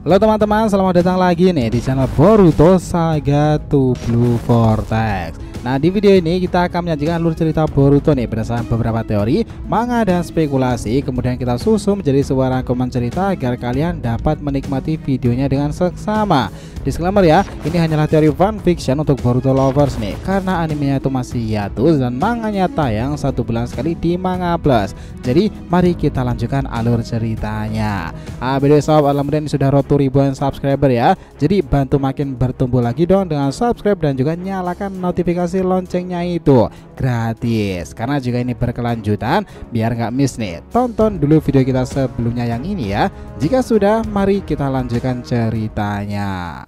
Halo teman-teman, selamat datang lagi nih di channel Boruto Saga to Blue Vortex. Nah, di video ini kita akan menyajikan alur cerita Boruto nih berdasarkan beberapa teori, manga dan spekulasi. Kemudian kita susun menjadi sebuah rangkuman cerita agar kalian dapat menikmati videonya dengan seksama. Disclaimer ya, ini hanyalah teori fanfiction untuk Boruto lovers nih, karena animenya itu masih hiatus dan manganya tayang 1 bulan sekali di Manga Plus. Jadi mari kita lanjutkan alur ceritanya. BTW sob, alhamdulillah sudah road to ribuan subscriber ya. Jadi bantu makin bertumbuh lagi dong dengan subscribe dan juga nyalakan notifikasi loncengnya itu gratis. Karena juga ini berkelanjutan, biar nggak miss nih. Tonton dulu video kita sebelumnya yang ini ya. Jika sudah, mari kita lanjutkan ceritanya.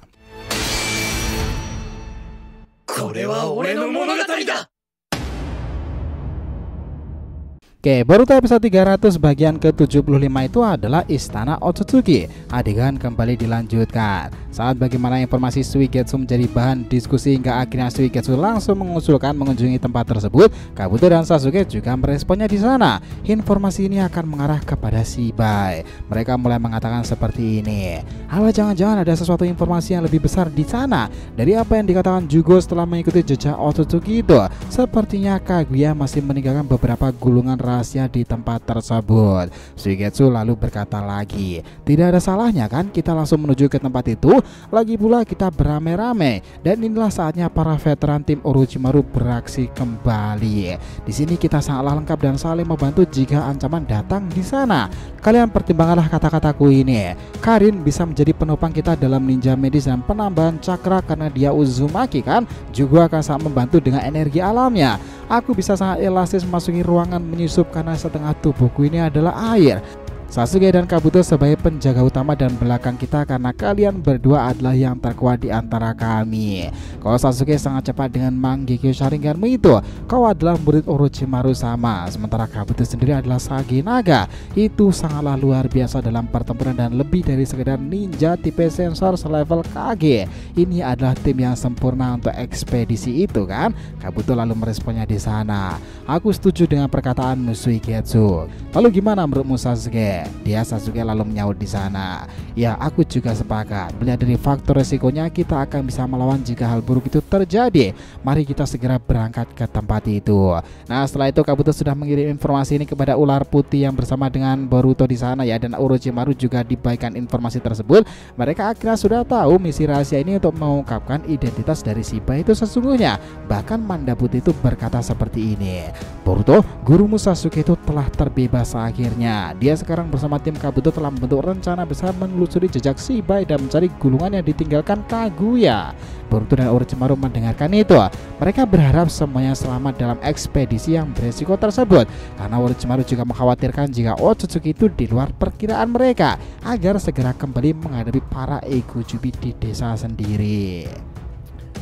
Oke, Boruto episode 300 bagian ke-75 itu adalah Istana Otsutsuki. Adegan kembali dilanjutkan. Saat bagaimana informasi Suigetsu menjadi bahan diskusi hingga akhirnya Suigetsu langsung mengusulkan mengunjungi tempat tersebut, Kabuto dan Sasuke juga meresponnya di sana. Informasi ini akan mengarah kepada Shibai. Mereka mulai mengatakan seperti ini. Apa jangan-jangan ada sesuatu informasi yang lebih besar di sana dari apa yang dikatakan Jugo setelah mengikuti jejak Otsutsuki itu? Sepertinya Kaguya masih meninggalkan beberapa gulungan rahasia di tempat tersebut. Suigetsu lalu berkata lagi, tidak ada salahnya kan kita langsung menuju ke tempat itu. Lagi pula kita beramai-ramai dan inilah saatnya para veteran tim Orochimaru beraksi kembali. Di sini kita sangatlah lengkap dan saling membantu jika ancaman datang di sana. Kalian pertimbangkanlah kata-kataku ini. Karin bisa menjadi penopang kita dalam ninja medis dan penambahan cakra karena dia Uzumaki kan, juga akan sangat membantu dengan energi alamnya. Aku bisa sangat elastis memasuki ruangan menyusup karena setengah tubuhku ini adalah air. Sasuke dan Kabuto sebagai penjaga utama dan belakang kita karena kalian berdua adalah yang terkuat di antara kami. Kalau Sasuke sangat cepat dengan Mangekyou Sharinganmu itu, kau adalah murid Orochimaru sama. Sementara Kabuto sendiri adalah Sage Naga. Itu sangatlah luar biasa dalam pertempuran dan lebih dari sekedar ninja tipe sensor selevel Kage. Ini adalah tim yang sempurna untuk ekspedisi itu kan? Kabuto lalu meresponnya di sana. Aku setuju dengan perkataan Suigetsu. Lalu gimana menurutmu Sasuke? Dia Sasuke lalu menyaut di sana. Ya, aku juga sepakat. Melihat dari faktor resikonya, kita akan bisa melawan jika hal buruk itu terjadi. Mari kita segera berangkat ke tempat itu. Nah, setelah itu Kabuto sudah mengirim informasi ini kepada ular putih yang bersama dengan Boruto di sana ya, dan Orochimaru juga diberikan informasi tersebut. Mereka akhirnya sudah tahu misi rahasia ini untuk mengungkapkan identitas dari Shibai itu sesungguhnya. Bahkan Manda Putih itu berkata seperti ini. Boruto, gurumu Sasuke itu telah terbebas akhirnya. Dia sekarang bersama tim Kabuto telah membentuk rencana besar menelusuri jejak Shibai dan mencari gulungan yang ditinggalkan Kaguya. Boruto dan Orochimaru mendengarkan itu. Mereka berharap semuanya selamat dalam ekspedisi yang beresiko tersebut, karena Orochimaru juga mengkhawatirkan jika Otsutsuki itu di luar perkiraan mereka, agar segera kembali menghadapi para Egojubi di desa sendiri.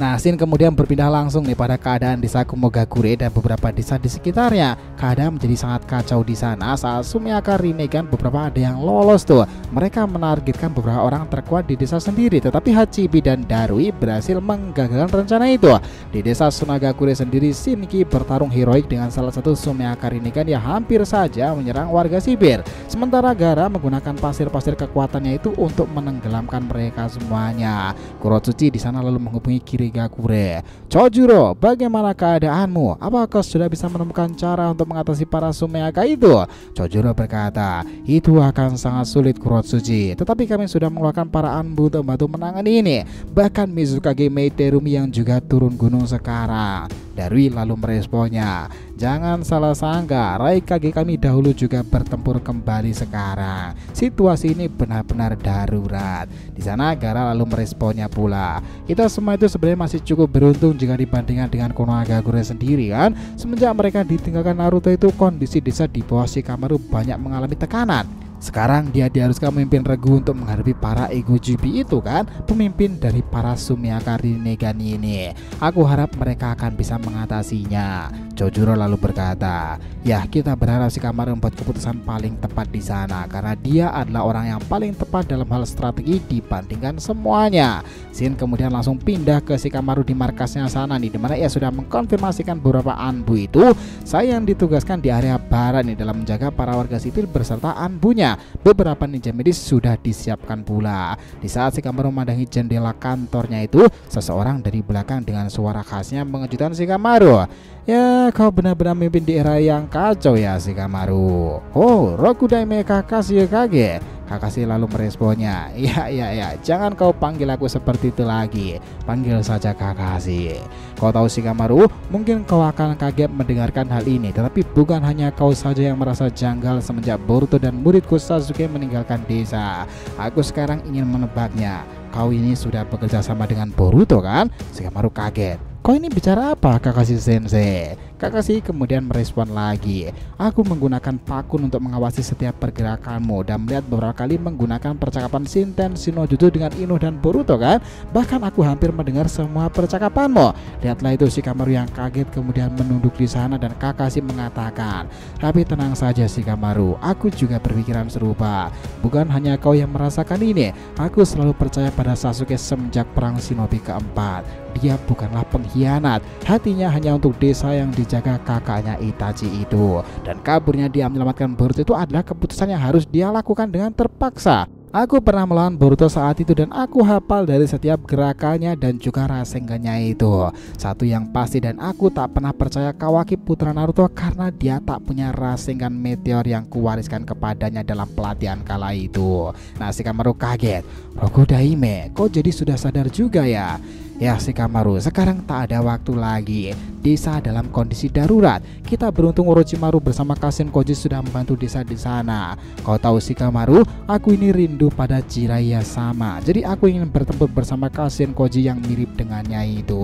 Nah, scene kemudian berpindah langsung nih pada keadaan desa Kumogakure dan beberapa desa di sekitarnya. Keadaan menjadi sangat kacau di sana saat Sumiaka Rinnegan beberapa ada yang lolos tuh. Mereka menargetkan beberapa orang terkuat di desa sendiri, tetapi Hachibi dan Darui berhasil menggagalkan rencana itu. Di desa Sunagakure sendiri, Shinki bertarung heroik dengan salah satu Sumiaka Rinnegan yang hampir saja menyerang warga sipil. Sementara Gaara menggunakan pasir-pasir kekuatannya itu untuk menenggelamkan mereka semuanya. Kurotsuchi di sana lalu menghubungi Kirigakure. Chojuro, bagaimana keadaanmu? Apakah sudah bisa menemukan cara untuk mengatasi para Sumeaka itu? Chojuro berkata, itu akan sangat sulit Kurotsuchi, tetapi kami sudah mengeluarkan para anbu untuk membantu menangani ini. Bahkan Mizukage Meiterumi yang juga turun gunung sekarang. Darui lalu meresponnya, jangan salah sangka, Raikage kami dahulu juga bertempur kembali sekarang. Situasi ini benar-benar darurat. Di sana Gaara lalu meresponnya pula, kita semua itu sebenarnya masih cukup beruntung jika dibandingkan dengan Konohagakure sendiri kan. Semenjak mereka ditinggalkan Naruto itu, kondisi desa di bawah Shikamaru banyak mengalami tekanan. Sekarang dia diharuskan memimpin regu untuk menghadapi para Egojubi itu kan, pemimpin dari para Sumiaka Rinnegan ini. Aku harap mereka akan bisa mengatasinya. Chojuro lalu berkata, ya kita berharap Shikamaru membuat keputusan paling tepat di sana karena dia adalah orang yang paling tepat dalam hal strategi dibandingkan semuanya. Shin kemudian langsung pindah ke Shikamaru di markasnya sana nih, dimana ia sudah mengkonfirmasikan beberapa anbu itu saya yang ditugaskan di area barat nih dalam menjaga para warga sipil beserta anbunya. selanjutnya beberapa ninja medis sudah disiapkan pula. Di saat Shikamaru memandangi jendela kantornya itu, seseorang dari belakang dengan suara khasnya mengejutkan Shikamaru. Ya, kau benar-benar memimpin di era yang kacau ya Shikamaru. Oh, Rokudaime Kakashi Kage. Kakashi lalu meresponnya, ya, jangan kau panggil aku seperti itu lagi. Panggil saja Kakashi. Kau tahu Shikamaru, mungkin kau akan kaget mendengarkan hal ini, tetapi bukan hanya kau saja yang merasa janggal semenjak Boruto dan muridku Sasuke meninggalkan desa. Aku sekarang ingin menebaknya. Kau ini sudah bekerja sama dengan Boruto kan? Shikamaru kaget. Kau ini bicara apa Kakashi Sensei? Kakashi kemudian merespon lagi. Aku menggunakan pakun untuk mengawasi setiap pergerakanmu dan melihat beberapa kali menggunakan percakapan Shinten Shinojutsu dengan Ino dan Boruto kan? Bahkan aku hampir mendengar semua percakapanmu. Lihatlah itu Shikamaru yang kaget kemudian menunduk di sana dan Kakashi mengatakan, tapi tenang saja Shikamaru, aku juga berpikiran serupa. Bukan hanya kau yang merasakan ini. Aku selalu percaya pada Sasuke semenjak perang Shinobi keempat. Dia bukanlah pengkhianat. Hatinya hanya untuk desa yang dijaga kakaknya Itachi itu. Dan kaburnya dia menyelamatkan Boruto itu adalah keputusan yang harus dia lakukan dengan terpaksa. Aku pernah melawan Boruto saat itu dan aku hafal dari setiap gerakannya dan juga Rasengannya itu. Satu yang pasti, dan aku tak pernah percaya Kawaki putra Naruto karena dia tak punya Rasengan meteor yang kuwariskan kepadanya dalam pelatihan kala itu. Nah, Shikamaru kaget. Rokudaime, kok jadi sudah sadar juga ya? Ya Shikamaru, sekarang tak ada waktu lagi. Desa dalam kondisi darurat. Kita beruntung Orochimaru bersama Kashin Koji sudah membantu desa di sana. Kau tahu Shikamaru, aku ini rindu pada Jiraiya sama. Jadi aku ingin bertempur bersama Kashin Koji yang mirip dengannya itu.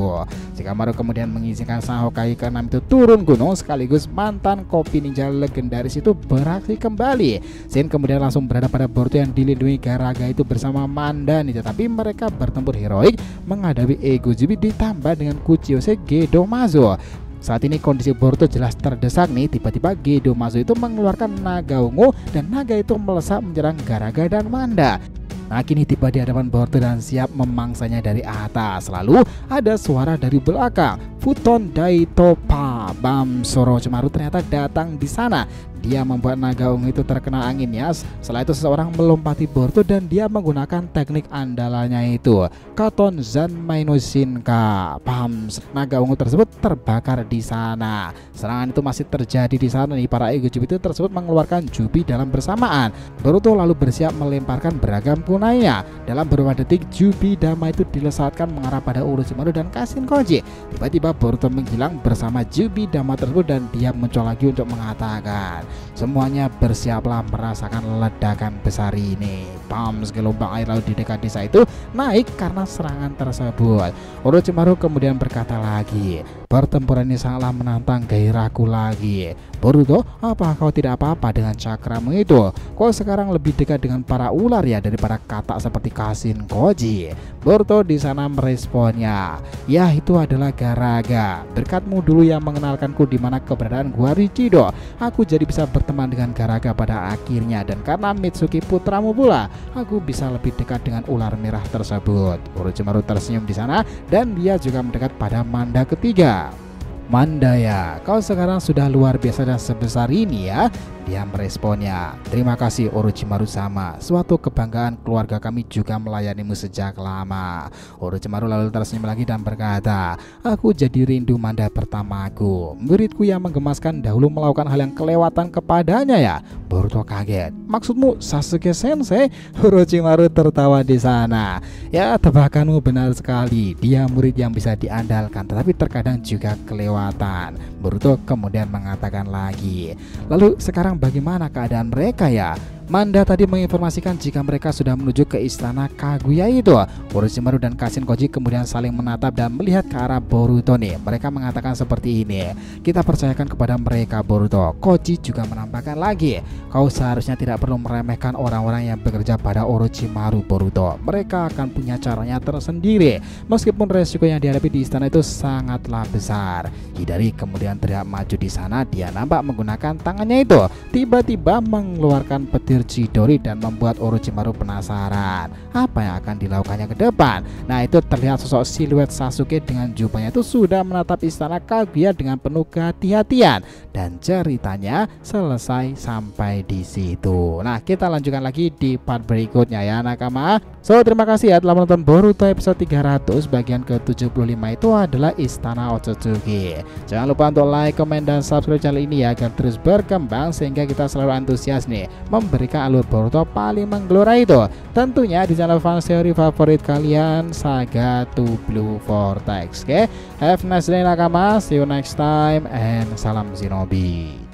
Shikamaru kemudian mengizinkan sang Hokage ke-6 itu turun gunung, sekaligus mantan kopi ninja legendaris itu beraksi kembali. Shin kemudian langsung berada pada Boruto yang dilindungi Garaga itu bersama Manda nih, tetapi mereka bertempur heroik menghadapi Ego Jubi ditambah dengan Kuchiyose Gedomazo. Saat ini kondisi Boruto jelas terdesak nih. Tiba-tiba Gedomazo itu mengeluarkan naga ungu dan naga itu melesat menyerang Garaga dan Manda. Nah, kini tiba di hadapan Boruto dan siap memangsanya dari atas. Lalu ada suara dari belakang. Futon Daitopa Bam Orochimaru ternyata datang di sana. Dia membuat naga ungu itu terkena angin ya. Setelah itu seseorang melompati Boruto dan dia menggunakan teknik andalannya itu, Katon Zanmai no Shinka. Pam, naga ungu tersebut terbakar di sana. Serangan itu masih terjadi di sana nih. Para Ego Jubi itu tersebut mengeluarkan Jubi dalam bersamaan. Boruto lalu bersiap melemparkan beragam kunainya. Dalam beberapa detik Jubi Dama itu dilesatkan mengarah pada Orochimaru dan Kashin Koji. Tiba-tiba Boruto menghilang bersama Jubi Dama tersebut dan dia muncul lagi untuk mengatakan, semuanya bersiaplah merasakan ledakan besar ini. Pam, gelombang air laut di dekat desa itu naik karena serangan tersebut. Orochimaru kemudian berkata lagi, pertempuran ini sangatlah menantang gairahku lagi. Boruto, apa kau tidak apa-apa dengan cakramu itu? Kau sekarang lebih dekat dengan para ular ya daripada katak seperti Kashin Koji. Boruto di sana meresponnya, ya itu adalah Garaga. Berkatmu dulu yang mengenalkanku di mana keberadaan Gua Richido. Aku jadi bisa berteman dengan Garaga pada akhirnya, dan karena Mitsuki putramu pula, aku bisa lebih dekat dengan ular merah tersebut. Orochimaru tersenyum di sana dan dia juga mendekat pada Manda ketiga. Mandaya, kau sekarang sudah luar biasa dan sebesar ini ya. Dia meresponnya, terima kasih Orochimaru sama. Suatu kebanggaan keluarga kami juga melayanimu sejak lama. Orochimaru lalu tersenyum lagi dan berkata, aku jadi rindu Manda pertamaku. Muridku yang menggemaskan dahulu melakukan hal yang kelewatan kepadanya ya. Boruto kaget. Maksudmu Sasuke Sensei? Orochimaru tertawa di sana. Ya, tebakanmu benar sekali. Dia murid yang bisa diandalkan, tetapi terkadang juga kelewatan. Boruto kemudian mengatakan lagi, lalu sekarang bagaimana keadaan mereka ya? Manda tadi menginformasikan jika mereka sudah menuju ke istana Kaguya itu. Orochimaru dan Kashin Koji kemudian saling menatap dan melihat ke arah Boruto nih. Mereka mengatakan seperti ini, kita percayakan kepada mereka Boruto. Koji juga menambahkan lagi, kau seharusnya tidak perlu meremehkan orang-orang yang bekerja pada Orochimaru Boruto. Mereka akan punya caranya tersendiri. Meskipun resiko yang dihadapi di istana itu sangatlah besar. Hidari kemudian teriak maju di sana. Dia nampak menggunakan tangannya itu tiba-tiba mengeluarkan petir mengusir Chidori dan membuat Orochimaru penasaran apa yang akan dilakukannya ke depan. Nah, itu terlihat sosok siluet Sasuke dengan jubahnya itu sudah menatap istana Kaguya dengan penuh kehati-hatian, dan ceritanya selesai sampai di situ. Nah, kita lanjutkan lagi di part berikutnya ya nakama. So, terima kasih ya telah menonton Boruto episode 300 bagian ke-75 itu adalah Istana Otsutsuki. Jangan lupa untuk like, komen, dan subscribe channel ini ya agar terus berkembang sehingga kita selalu antusias nih memberikan alur Boruto paling menggelora itu. Tentunya di channel fans teori favorit kalian, Saga to Blue Vortex. Oke, have a nice day nakama, see you next time and salam Shinobi.